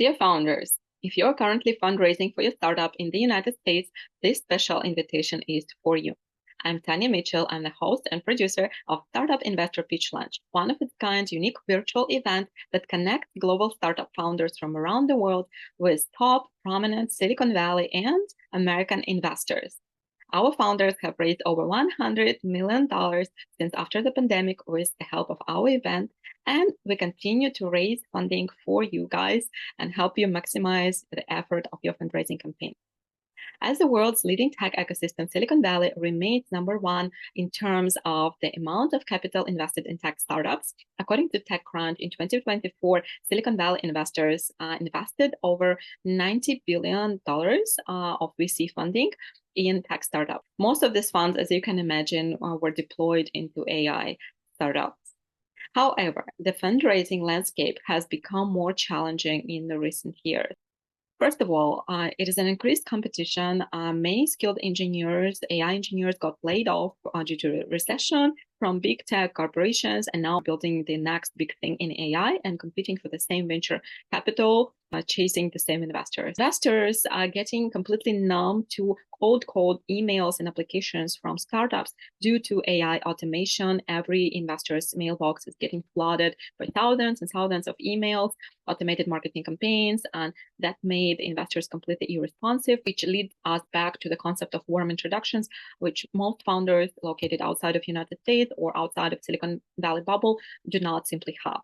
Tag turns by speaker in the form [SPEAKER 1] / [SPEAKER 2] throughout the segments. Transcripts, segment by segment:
[SPEAKER 1] Dear founders, if you're currently fundraising for your startup in the United States, this special invitation is for you. I'm Tanya Mitchell. I'm the host and producer of Startup Investor Pitch Lunch, one of its kind unique virtual event that connects global startup founders from around the world with top prominent Silicon Valley and American investors. Our founders have raised over $100 million since after the pandemic with the help of our event, and we continue to raise funding for you guys and help you maximize the effort of your fundraising campaign. As the world's leading tech ecosystem, Silicon Valley remains number one in terms of the amount of capital invested in tech startups. According to TechCrunch, in 2024, Silicon Valley investors invested over $90 billion of VC funding in tech startups. Most of these funds, as you can imagine, were deployed into AI startups. However, the fundraising landscape has become more challenging in the recent years. First of all, it is an increased competition. Many skilled engineers, AI engineers, got laid off due to recession from big tech corporations and now building the next big thing in AI and competing for the same venture capital, chasing the same investors. Investors are getting completely numb to cold emails and applications from startups due to AI automation. Every investor's mailbox is getting flooded by thousands and thousands of emails, automated marketing campaigns, and that made investors completely irresponsive, which leads us back to the concept of warm introductions, which most founders located outside of United States or outside of Silicon Valley bubble do not simply have.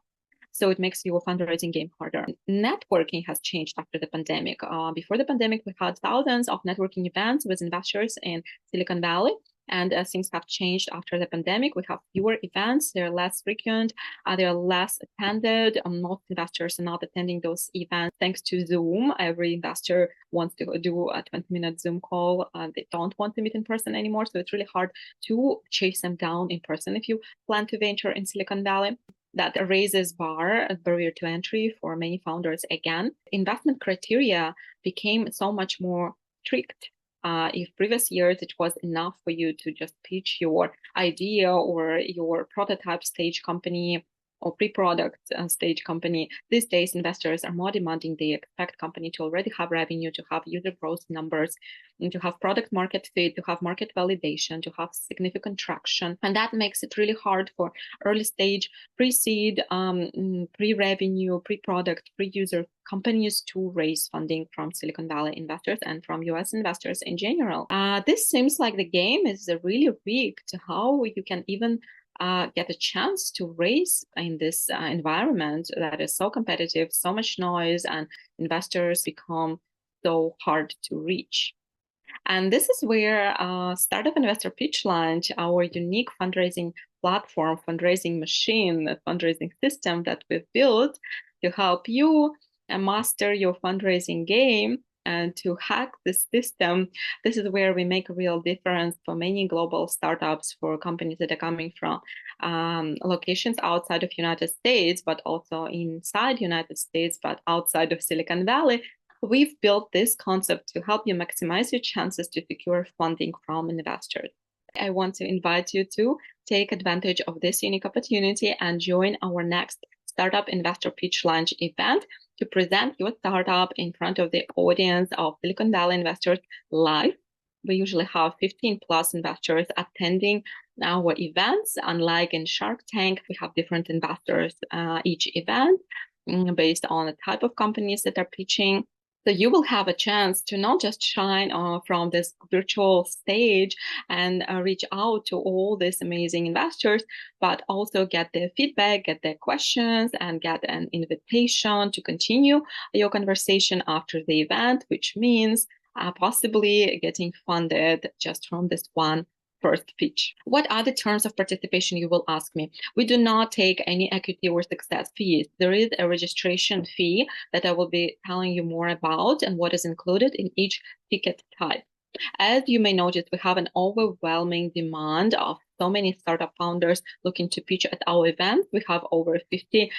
[SPEAKER 1] So it makes your fundraising game harder. Networking has changed after the pandemic. Before the pandemic, we had thousands of networking events with investors in Silicon Valley. And things have changed after the pandemic. We have fewer events. They're less frequent. They're less attended. Most investors are not attending those events thanks to Zoom. Every investor wants to do a 20-minute Zoom call. They don't want to meet in person anymore. So it's really hard to chase them down in person if you plan to venture in Silicon Valley. That raises barrier to entry for many founders again. Investment criteria became so much more strict. If previous years it was enough for you to just pitch your idea or your prototype stage company or pre-product stage company, these days investors are more demanding. They expect company to already have revenue, to have user growth numbers, and to have product market fit, to have market validation, to have significant traction. And that makes it really hard for early stage, pre-seed, pre-revenue, pre-product, pre-user companies to raise funding from Silicon Valley investors and from US investors in general. This seems like the game is really rigged. How you can even get a chance to raise in this environment that is so competitive, so much noise, and investors become so hard to reach. And this is where Startup Investor Pitch Lunch, our unique fundraising platform, fundraising machine, fundraising system that we've built to help you master your fundraising game and to hack the system. This is where we make a real difference for many global startups, for companies that are coming from locations outside of United States, but also inside United States, but outside of Silicon Valley. We've built this concept to help you maximize your chances to secure funding from investors. I want to invite you to take advantage of this unique opportunity and join our next Startup Investor Pitch Lunch event to present your startup in front of the audience of Silicon Valley investors live. We usually have 15 plus investors attending our events. Unlike in Shark Tank, we have different investors each event based on the type of companies that are pitching. So you will have a chance to not just shine from this virtual stage and reach out to all these amazing investors, but also get their feedback, get their questions, and get an invitation to continue your conversation after the event, which means possibly getting funded just from this one first pitch. What are the terms of participation, you will ask me? We do not take any equity or success fees. There is a registration fee that I will be telling you more about and what is included in each ticket type. As you may notice, we have an overwhelming demand of so many startup founders looking to pitch at our event. We have over 50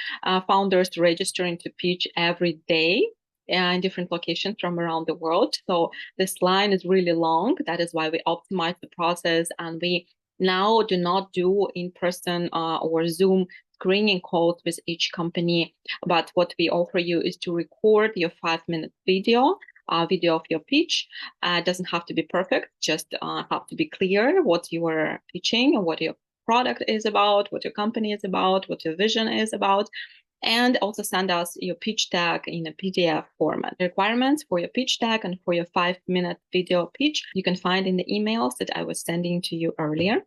[SPEAKER 1] founders registering to pitch every day in different locations from around the world. So this line is really long. That is why we optimize the process, and we now do not do in-person or Zoom screening calls with each company. But what we offer you is to record your 5-minute video of your pitch. It doesn't have to be perfect, just have to be clear what you are pitching and what your product is about, what your company is about, what your vision is about. And also send us your pitch deck in a PDF format. The requirements for your pitch deck and for your 5-minute video pitch, you can find in the emails that I was sending to you earlier.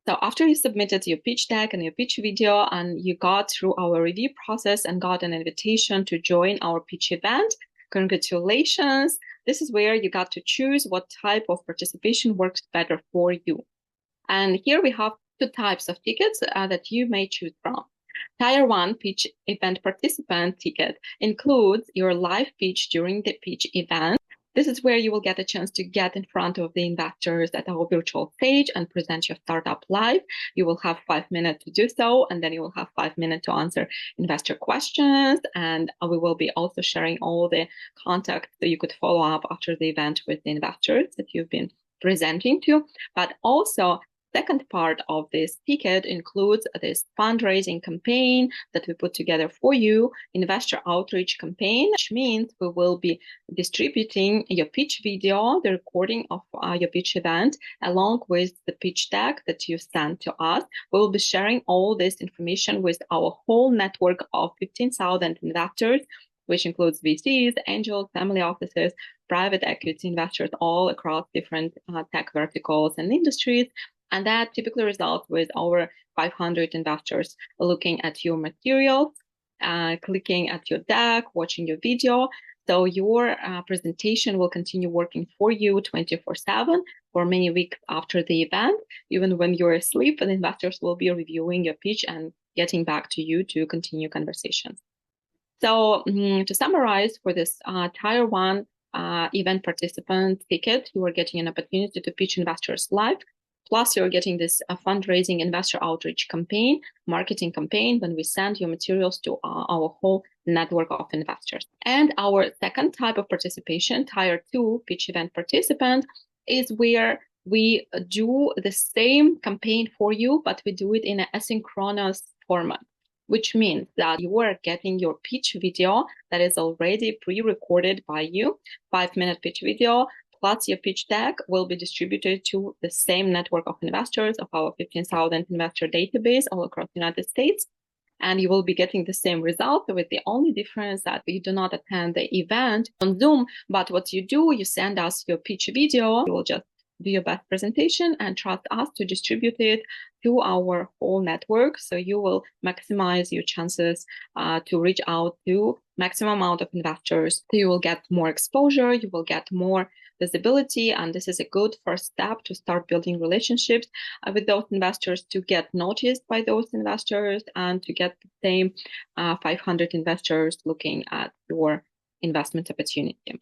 [SPEAKER 1] So after you submitted your pitch deck and your pitch video and you got through our review process and got an invitation to join our pitch event, congratulations. This is where you got to choose what type of participation works better for you. And here we have 2 types of tickets that you may choose from. Tier 1 pitch event participant ticket includes your live pitch during the pitch event. This is where you will get a chance to get in front of the investors at our virtual stage and present your startup live. You will have 5 minutes to do so, and then you will have 5 minutes to answer investor questions. And we will be also sharing all the contact that you could follow up after the event with the investors that you've been presenting to. But also, second part of this ticket includes this fundraising campaign that we put together for you, investor outreach campaign, which means we will be distributing your pitch video, the recording of your pitch event, along with the pitch deck that you sent to us. We will be sharing all this information with our whole network of 15,000 investors, which includes VCs, angels, family offices, private equity investors, all across different tech verticals and industries. And that typically results with over 500 investors looking at your materials, clicking at your deck, watching your video. So your presentation will continue working for you 24/7 for many weeks after the event. Even when you're asleep, and investors will be reviewing your pitch and getting back to you to continue conversations. So to summarize, for this Tier 1 event participant ticket, you are getting an opportunity to pitch investors live. Plus, you're getting this fundraising investor outreach campaign, marketing campaign, when we send your materials to our whole network of investors. And our second type of participation, Tier 2 pitch event participant, is where we do the same campaign for you, but we do it in an asynchronous format, which means that you are getting your pitch video that is already pre-recorded by you, 5-minute pitch video, plus your pitch deck will be distributed to the same network of investors of our 15,000 investor database all across the United States. And you will be getting the same result, with the only difference that you do not attend the event on Zoom. But what you do, you send us your pitch video. You will just do your best presentation and trust us to distribute it to our whole network. So you will maximize your chances to reach out to maximum amount of investors. So you will get more exposure, you will get more visibility, and this is a good first step to start building relationships with those investors, to get noticed by those investors, and to get the same 500 investors looking at your investment opportunity.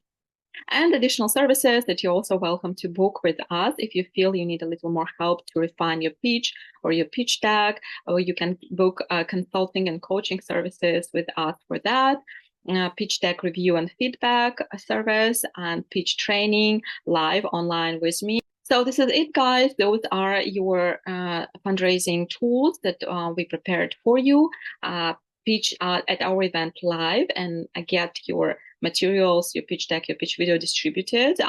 [SPEAKER 1] And additional services that you're also welcome to book with us if you feel you need a little more help to refine your pitch or your pitch deck, or you can book consulting and coaching services with us for that. Pitch deck review and feedback service, and pitch training live online with me. So this is it, guys. Those are your fundraising tools that we prepared for you. Pitch at our event live and get your materials, your pitch deck, your pitch video distributed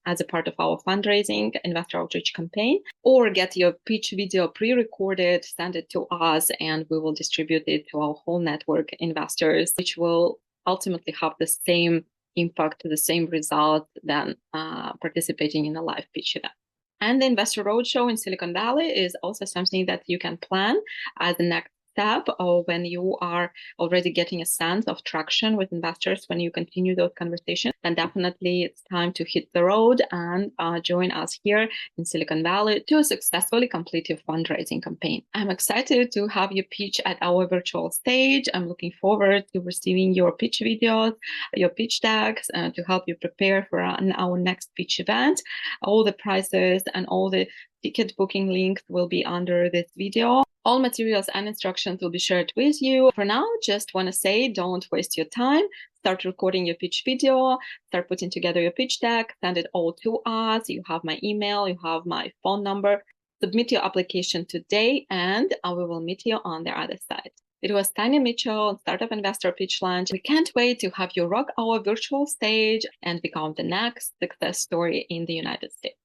[SPEAKER 1] as a part of our fundraising investor outreach campaign, or get your pitch video pre-recorded, send it to us, and we will distribute it to our whole network investors, which will ultimately have the same impact, the same result than participating in a live pitch event. And the Investor Roadshow in Silicon Valley is also something that you can plan as the next step, or when you are already getting a sense of traction with investors, when you continue those conversations, then definitely it's time to hit the road and join us here in Silicon Valley to successfully complete your fundraising campaign. I'm excited to have you pitch at our virtual stage. I'm looking forward to receiving your pitch videos, your pitch decks, to help you prepare for our next pitch event. All the prices and all the ticket booking links will be under this video. All materials and instructions will be shared with you. For now, just want to say, don't waste your time. Start recording your pitch video, start putting together your pitch deck, send it all to us. You have my email, you have my phone number. Submit your application today, and we will meet you on the other side. It was Tanya Mitchell, Startup Investor Pitch Lunch. We can't wait to have you rock our virtual stage and become the next success story in the United States.